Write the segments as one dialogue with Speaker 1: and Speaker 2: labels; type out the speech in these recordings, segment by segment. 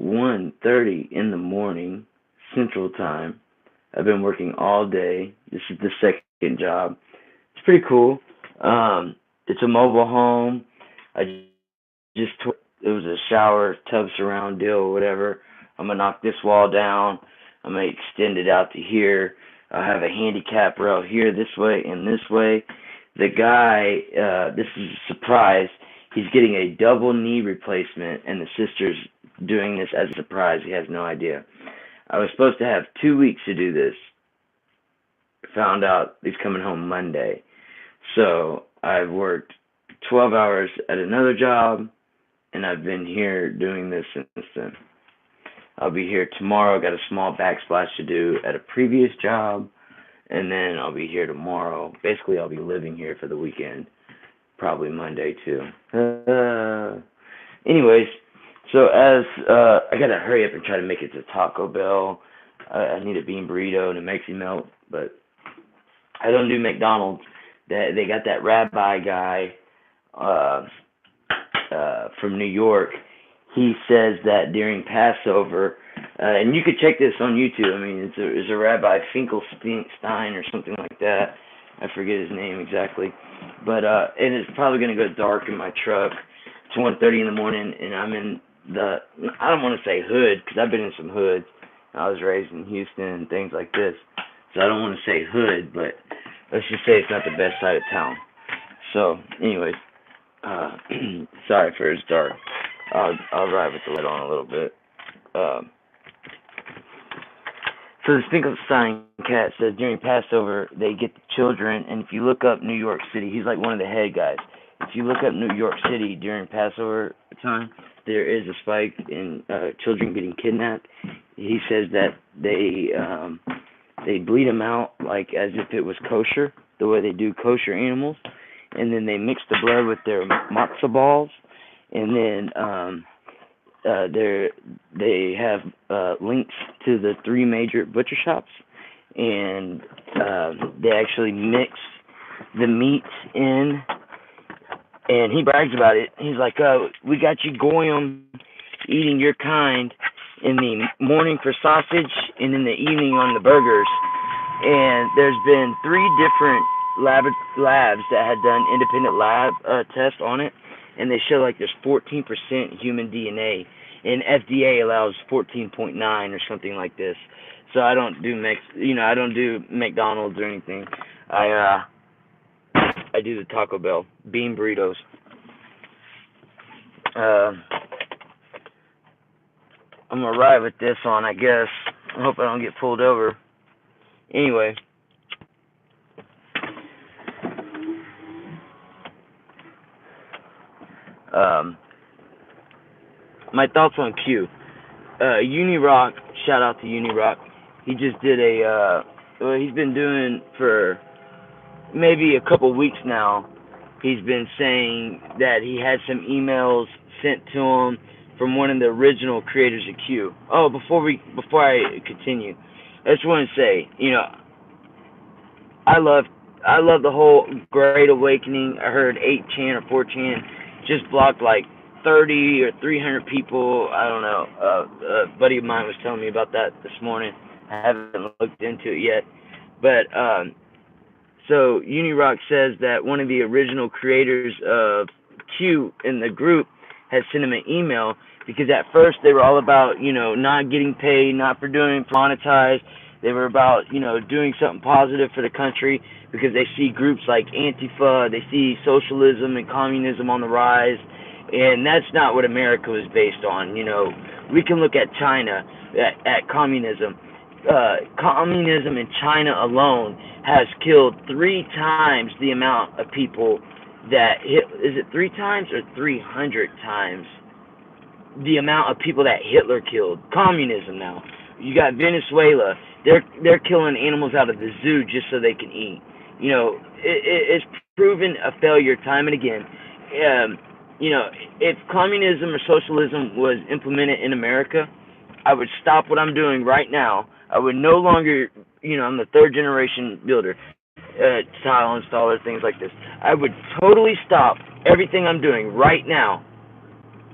Speaker 1: 1:30 in the morning, Central Time. I've been working all day. This is the second job. It's pretty cool. It's a mobile home. I just it was a shower, tub surround deal, whatever. I'm gonna knock this wall down. I'm gonna extend it out to here. I have a handicap rail here, this way and this way. The guy, this is a surprise. He's getting a double knee replacement, and the sister's doing this as a surprise. He has no idea. I was supposed to have 2 weeks to do this. Found out he's coming home Monday. So I've worked 12 hours at another job, and I've been here doing this since then. I'll be here tomorrow. Got a small backsplash to do at a previous job, and then I'll be here tomorrow. Basically, I'll be living here for the weekend, probably Monday too. Anyways, so as I gotta hurry up and try to make it to Taco Bell. I need a bean burrito and a Mexi melt, but I don't do McDonald's. They got that rabbi guy from New York. He says that during Passover, and you could check this on YouTube. I mean, it's a Rabbi Finkelstein or something like that. I forget his name exactly, but and it's probably gonna go dark in my truck. It's 1:30 in the morning, and I'm in I don't want to say hood because I've been in some hoods. I was raised in Houston and things like this, so I don't want to say hood, but let's just say it's not the best side of town. So, anyways, sorry for it's dark. I'll ride with the light on a little bit. So the Finkelstein cat says during Passover they get the children, and if you look up New York City, he's like one of the head guys. If you look up New York City during Passover time, there is a spike in children getting kidnapped. He says that they bleed them out like as if it was kosher, the way they do kosher animals, and then they mix the blood with their matzah balls, and then they have links to the 3 major butcher shops, and they actually mix the meats in. And he brags about it. He's like, we got you goyim eating your kind in the morning for sausage and in the evening on the burgers. And there's been 3 different labs that had done independent lab tests on it, and they show like there's 14% human DNA, and FDA allows 14.9 or something like this. So I don't do I don't do McDonald's or anything. I do the Taco Bell bean burritos. I'm gonna ride with this on, I guess. I hope I don't get pulled over. Anyway, my thoughts on Q. Unirock, shout out to Unirock. He just did he's been doing for maybe a couple weeks now. He's been saying that he had some emails sent to him from one of the original creators of Q. Oh, before I continue, I just want to say, I love the whole Great Awakening. I heard 8chan or 4chan just blocked like 30 or 300 people. I don't know. A buddy of mine was telling me about that this morning. I haven't looked into it yet, but so Unirock says that one of the original creators of Q in the group has sent him an email because at first they were all about, not getting paid, not for doing monetized. They were about, doing something positive for the country because they see groups like Antifa, they see socialism and communism on the rise, and that's not what America was based on. We can look at China, at communism. Communism in China alone has killed 3 times the amount of people that is it 3 times or 300 times the amount of people that Hitler killed? Communism now. You got Venezuela. They're killing animals out of the zoo just so they can eat. It's proven a failure time and again. If communism or socialism was implemented in America, I would stop what I'm doing right now. I would no longer, I'm the 3rd generation builder, tile installer, things like this. I would totally stop everything I'm doing right now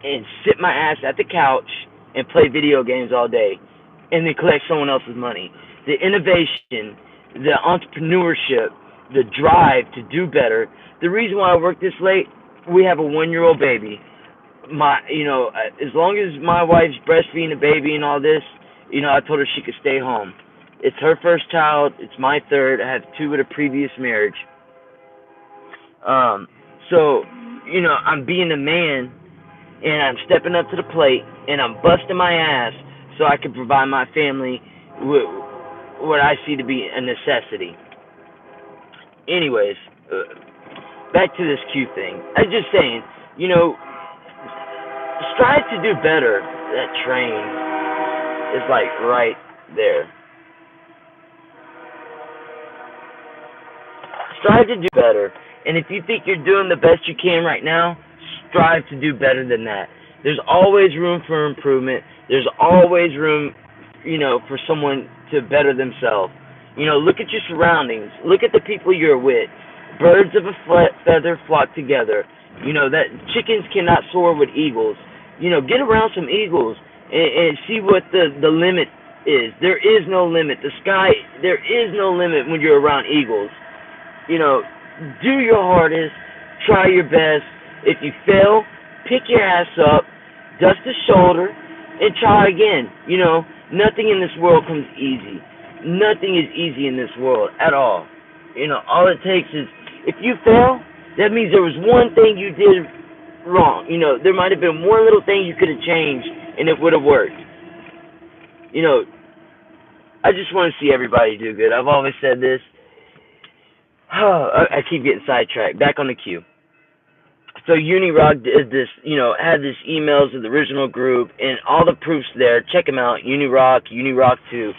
Speaker 1: and sit my ass at the couch and play video games all day and then collect someone else's money. The innovation, the entrepreneurship, the drive to do better. The reason why I work this late, we have a 1-year-old baby. As long as my wife's breastfeeding the baby and all this, I told her she could stay home. It's her first child. It's my third. I have 2 with a previous marriage. So, I'm being a man, and I'm stepping up to the plate, and I'm busting my ass so I can provide my family what I see to be a necessity. Anyways, back to this Q thing. I'm just saying, strive to do better. That train is like right there. Strive to do better. And if you think you're doing the best you can right now, strive to do better than that. There's always room for improvement. There's always room, for someone to better themselves. Look at your surroundings. Look at the people you're with. Birds of a feather flock together. That chickens cannot soar with eagles. Get around some eagles and see what the limit is. There is no limit. The sky, there is no limit when you're around eagles. Do your hardest, try your best. If you fail, pick your ass up, dust the shoulder, and try again. Nothing in this world comes easy. Nothing is easy in this world at all. All it takes is, if you fail, that means there was one thing you did wrong. There might have been one little thing you could have changed, and it would have worked. I just want to see everybody do good. I've always said this. I keep getting sidetracked. Back on the queue. So Unirock did this, had this emails of the original group and all the proofs there. Check them out. Unirock 2.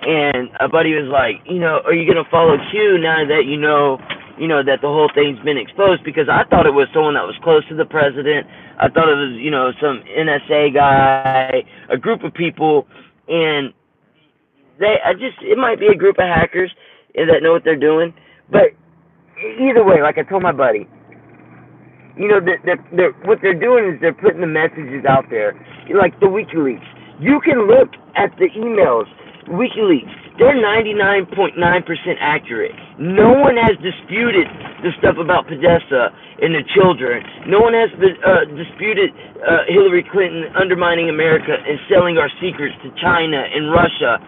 Speaker 1: And a buddy was like, are you going to follow Q now that you know that the whole thing's been exposed? Because I thought it was someone that was close to the president. I thought it was, some NSA guy, a group of people, and it might be a group of hackers that know what they're doing. But either way, like I told my buddy, what they're doing is they're putting the messages out there, like the WikiLeaks. You can look at the emails. WikiLeaks, they're 99.9% accurate. No one has disputed the stuff about Podesta and the children. No one has disputed Hillary Clinton undermining America and selling our secrets to China and Russia.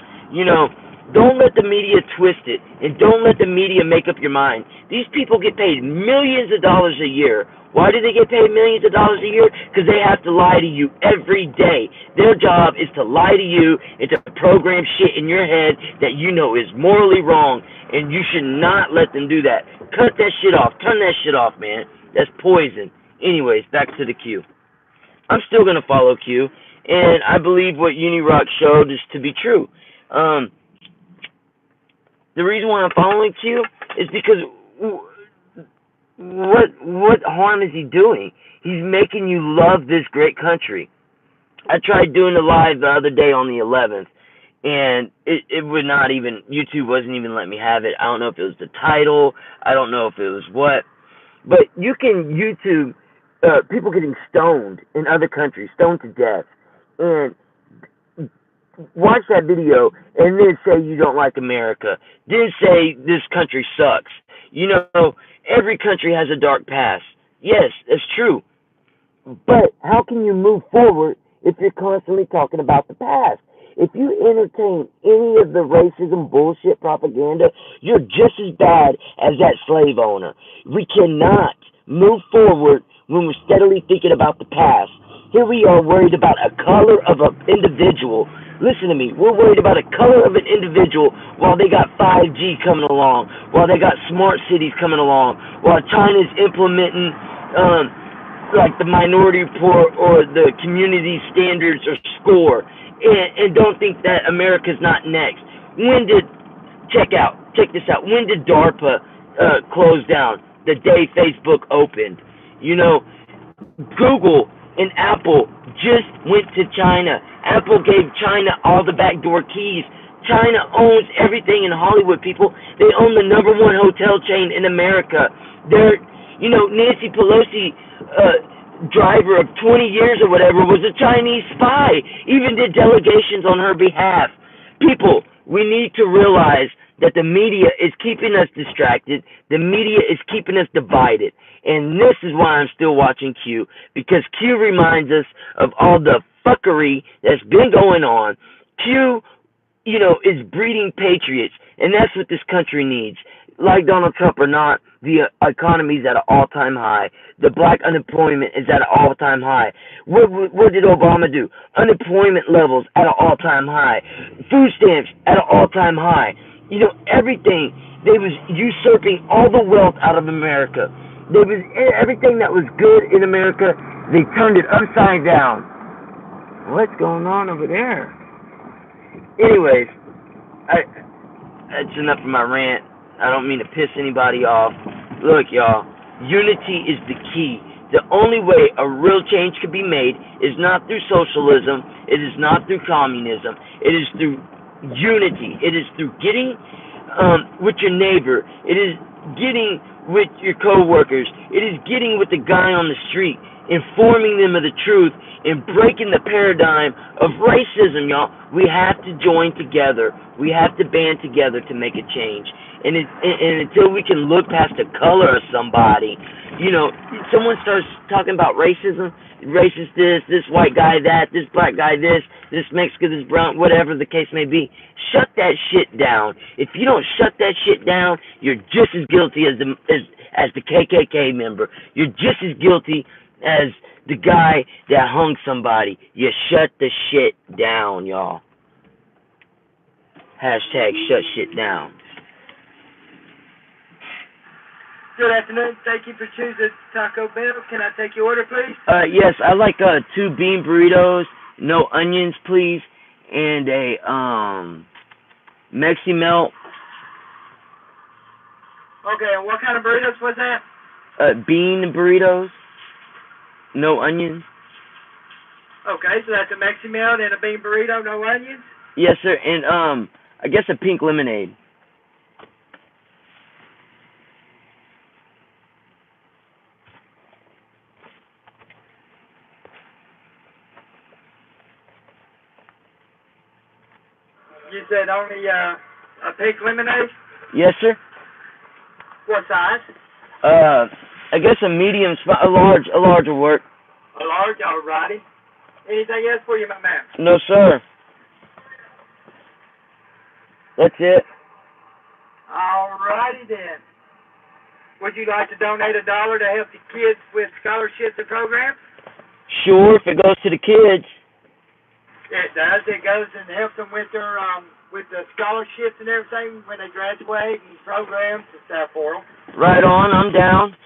Speaker 1: Don't let the media twist it, and don't let the media make up your mind. These people get paid millions of dollars a year. Why do they get paid millions of dollars a year? Because they have to lie to you every day. Their job is to lie to you and to program shit in your head that is morally wrong, and you should not let them do that. Cut that shit off. Turn that shit off, man. That's poison. Anyways, back to the Q. I'm still going to follow Q, and I believe what Unirock showed is to be true. The reason why I'm following Q is because what harm is he doing? He's making you love this great country. I tried doing a live the other day on the 11th, and it would not even, YouTube wasn't even letting me have it. I don't know if it was the title. I don't know if it was what. But you can YouTube people getting stoned in other countries, stoned to death, and watch that video and then say you don't like America. Then say this country sucks. Every country has a dark past. Yes, that's true. But how can you move forward if you're constantly talking about the past? If you entertain any of the racism bullshit propaganda, you're just as bad as that slave owner. We cannot move forward when we're steadily thinking about the past. Here we are worried about a color of an individual. Listen to me. We're worried about a color of an individual while they got 5G coming along, while they got smart cities coming along, while China's implementing like the minority report or the community standards or score, and don't think that America's not next. Check this out. When did DARPA close down? The day Facebook opened. Google and Apple just went to China. Apple gave China all the backdoor keys. China owns everything in Hollywood, people. They own the #1 hotel chain in America. Nancy Pelosi driver of 20 years or whatever was a Chinese spy, even did delegations on her behalf. People, we need to realize that the media is keeping us distracted. The media is keeping us divided. And this is why I'm still watching Q, because Q reminds us of all the fuckery that's been going on. Q, is breeding patriots, and that's what this country needs. Like Donald Trump or not, the economy is at an all-time high. The black unemployment is at an all-time high. What did Obama do? Unemployment levels at an all-time high. Food stamps at an all-time high. Everything. They was usurping all the wealth out of America. They was everything that was good in America, they turned it upside down. What's going on over there? Anyways, that's enough of my rant. I don't mean to piss anybody off. Look, y'all, unity is the key. The only way a real change can be made is not through socialism. It is not through communism. It is through unity. It is through getting with your neighbor. It is getting with your co-workers. It is getting with the guy on the street, informing them of the truth, and breaking the paradigm of racism, y'all. We have to join together. We have to band together to make a change. And until we can look past the color of somebody, someone starts talking about racism, racist this white guy that, this black guy this Mexican, this brown, whatever the case may be, shut that shit down. If you don't shut that shit down, you're just as guilty as the KKK member. You're just as guilty as the guy that hung somebody. You shut the shit down, y'all. Hashtag shut shit down.
Speaker 2: Good afternoon. Thank you for choosing Taco Bell. Can I take your order, please?
Speaker 1: Yes, I'd like 2 bean burritos, no onions, please, and a Mexi Melt.
Speaker 2: Okay, and what kind of burritos was that?
Speaker 1: Bean burritos, no onions.
Speaker 2: Okay, so that's a Mexi Melt and a bean burrito, no onions?
Speaker 1: Yes, sir, and I guess a pink lemonade.
Speaker 2: You said only a pink lemonade?
Speaker 1: Yes, sir.
Speaker 2: What size?
Speaker 1: I guess a medium, a large will work.
Speaker 2: A large, alrighty. Anything else for you, my man?
Speaker 1: No, sir. That's it.
Speaker 2: Alrighty then. Would you like to donate $1 to help the kids with scholarships and programs?
Speaker 1: Sure, if it goes to the kids.
Speaker 2: It does. It goes and helps them with their with the scholarships and everything when they graduate and programs and stuff for them.
Speaker 1: Right on. I'm down.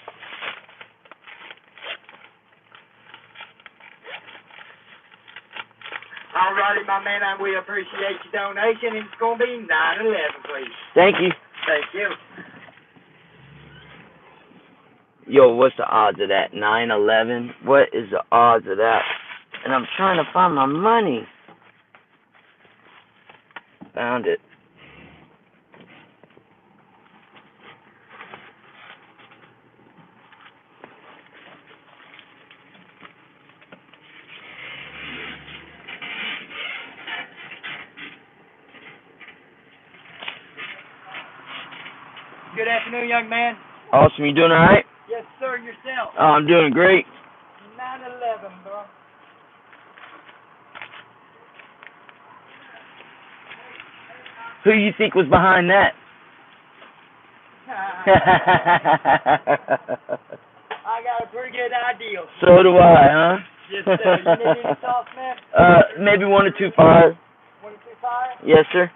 Speaker 2: Alrighty, my man, and we appreciate your donation. And it's going to be 9/11, please.
Speaker 1: Thank you.
Speaker 2: Thank you.
Speaker 1: Yo, what's the odds of that? 9/11? What is the odds of that? And I'm trying to find my money. Found it.
Speaker 2: Good afternoon, young man.
Speaker 1: Awesome. You doing all right?
Speaker 2: Yes, sir. Yourself.
Speaker 1: Oh, I'm doing great.
Speaker 2: 9/11, bro.
Speaker 1: Who you think was behind that?
Speaker 2: I got a pretty good idea.
Speaker 1: So do I, huh?
Speaker 2: Yes, sir. You need any sauce, man?
Speaker 1: Maybe 1 or 2 fires.
Speaker 2: 1 or 2 fires?
Speaker 1: Yes, sir.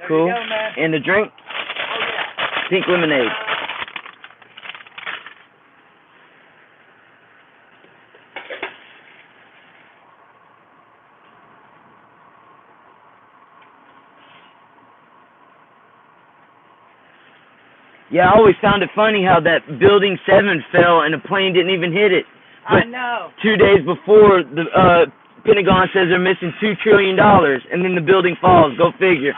Speaker 2: There
Speaker 1: Cool.
Speaker 2: you go, man.
Speaker 1: And the drink?
Speaker 2: Oh, yeah.
Speaker 1: Pink lemonade. Yeah, I always found it funny how that Building 7 fell and the plane didn't even hit it. But
Speaker 2: I know.
Speaker 1: 2 days before, the Pentagon says they're missing $2 trillion, and then the building falls. Go figure.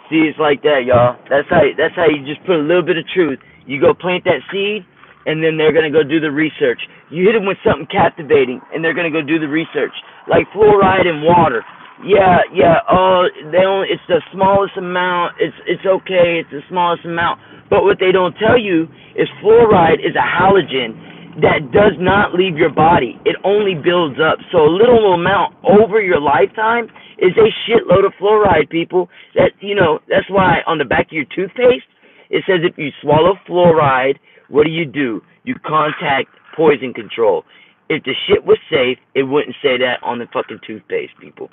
Speaker 1: See, it's like that, y'all. That's how you just put a little bit of truth. You go plant that seed, and then they're gonna go do the research. You hit them with something captivating, and they're gonna go do the research, like fluoride in water. Yeah, yeah. Oh, they only it's the smallest amount. It's okay. It's the smallest amount. But what they don't tell you is fluoride is a halogen that does not leave your body. It only builds up. So a little amount over your lifetime is a shitload of fluoride, people. That's why on the back of your toothpaste it says if you swallow fluoride, what do? You contact poison control. If the shit was safe, it wouldn't say that on the fucking toothpaste, people.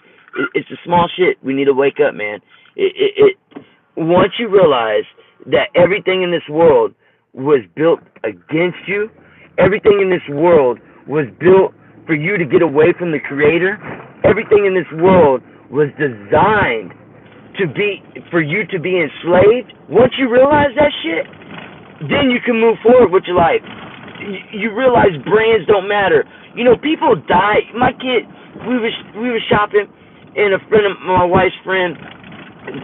Speaker 1: It's the small shit. We need to wake up, man. Once you realize that everything in this world was built against you, everything in this world was built for you to get away from the Creator, everything in this world was designed for you to be enslaved. Once you realize that shit, then you can move forward with your life. You realize brands don't matter. People die. My kid, we were shopping, and a friend of my wife's friend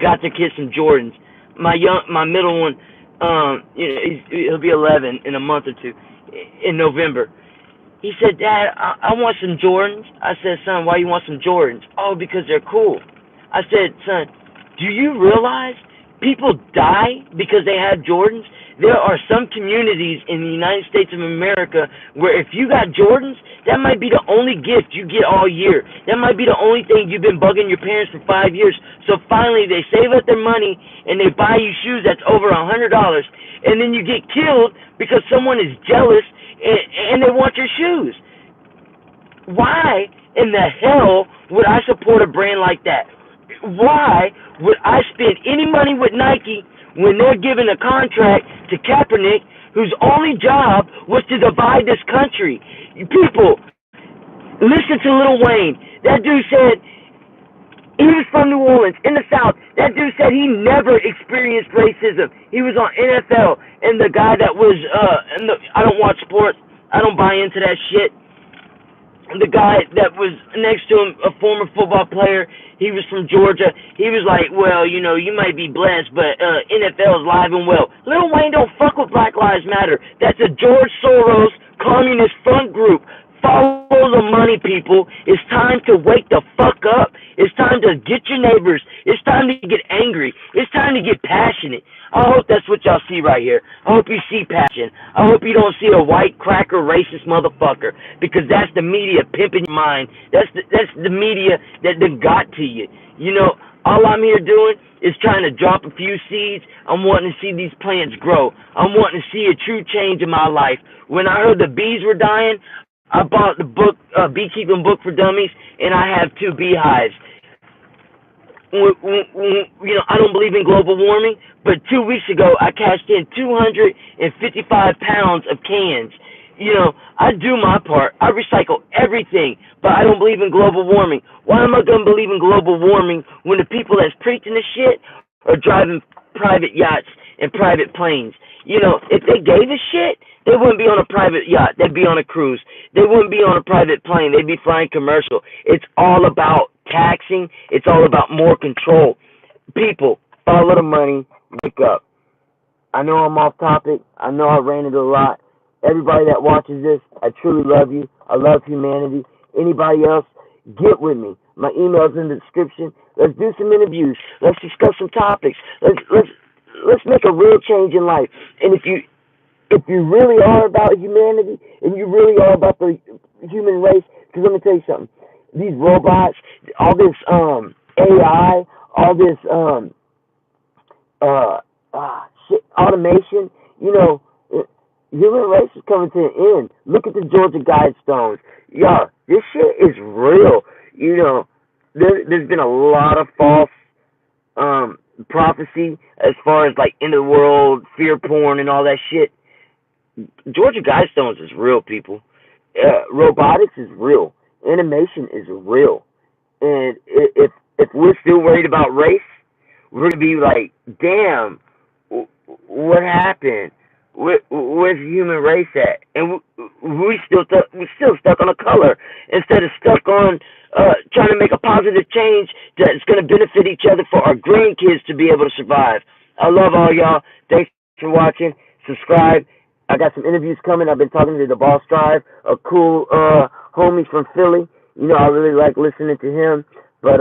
Speaker 1: got the kid some Jordans. My middle one, he'll be 11 in a month or two, in November. He said, "Dad, I want some Jordans." I said, "Son, why you want some Jordans?" "Oh, because they're cool." I said, "Son, do you realize people die because they have Jordans?" There are some communities in the United States of America where if you got Jordans, that might be the only gift you get all year. That might be the only thing you've been bugging your parents for 5 years. So finally they save up their money and they buy you shoes that's over $100, and then you get killed because someone is jealous and they want your shoes. Why in the hell would I support a brand like that? Why would I spend any money with Nike when they're giving a contract to Kaepernick, whose only job was to divide this country? People, listen to Lil Wayne. That dude said he was from New Orleans, in the South. That dude said he never experienced racism. He was on NFL, and the guy that was, I don't watch sports. I don't buy into that shit. The guy that was next to him, a former football player, he was from Georgia. He was like, "Well, you might be blessed, but NFL is live and well." Lil Wayne don't fuck with Black Lives Matter. That's a George Soros communist front group. Follow the money, people. It's time to wake the fuck up. It's time to get your neighbors. It's time to get angry. It's time to get passionate. I hope that's what y'all see right here. I hope you see passion. I hope you don't see a white cracker racist motherfucker, because that's the media pimping your mind. That's the media that done got to you. All I'm here doing is trying to drop a few seeds. I'm wanting to see these plants grow. I'm wanting to see a true change in my life. When I heard the bees were dying, I bought the book, Beekeeping Book for Dummies, and I have 2 beehives. I don't believe in global warming, but 2 weeks ago I cashed in 255 pounds of cans. I do my part. I recycle everything, but I don't believe in global warming. Why am I going to believe in global warming when the people that's preaching this shit are driving private yachts and private planes? If they gave a shit, they wouldn't be on a private yacht. They'd be on a cruise. They wouldn't be on a private plane. They'd be flying commercial. It's all about taxing. It's all about more control. People, follow the money. Wake up. I know I'm off topic. I know I ranted a lot. Everybody that watches this, I truly love you. I love humanity. Anybody else, get with me. My email's in the description. Let's do some interviews. Let's discuss some topics. Let's make a real change in life. And if you really are about humanity, and you really are about the human race, because let me tell you something. These robots, all this AI, all this shit, automation, human race is coming to an end. Look at the Georgia Guidestones. Y'all, this shit is real. There's been a lot of false prophecy as far as like end of the world, fear porn, and all that shit. Georgia Guidestones is real, people. Robotics is real. Animation is real. And if we're still worried about race, we're gonna be like, damn, what happened? Where's the human race at? And we're still stuck on a color instead of stuck on trying to make a positive change that's going to benefit each other for our grandkids to be able to survive. I love all y'all. Thanks for watching. Subscribe. I got some interviews coming. I've been talking to the Boss Drive, a cool homie from Philly. You know, I really like listening to him. But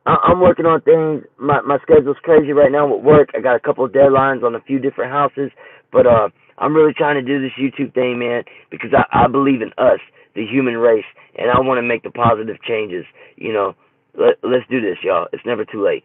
Speaker 1: I'm working on things. My schedule's crazy right now with work. I got a couple of deadlines on a few different houses. But I'm really trying to do this YouTube thing, man, because I believe in us, the human race, and I want to make the positive changes. You know, let's do this, y'all. It's never too late.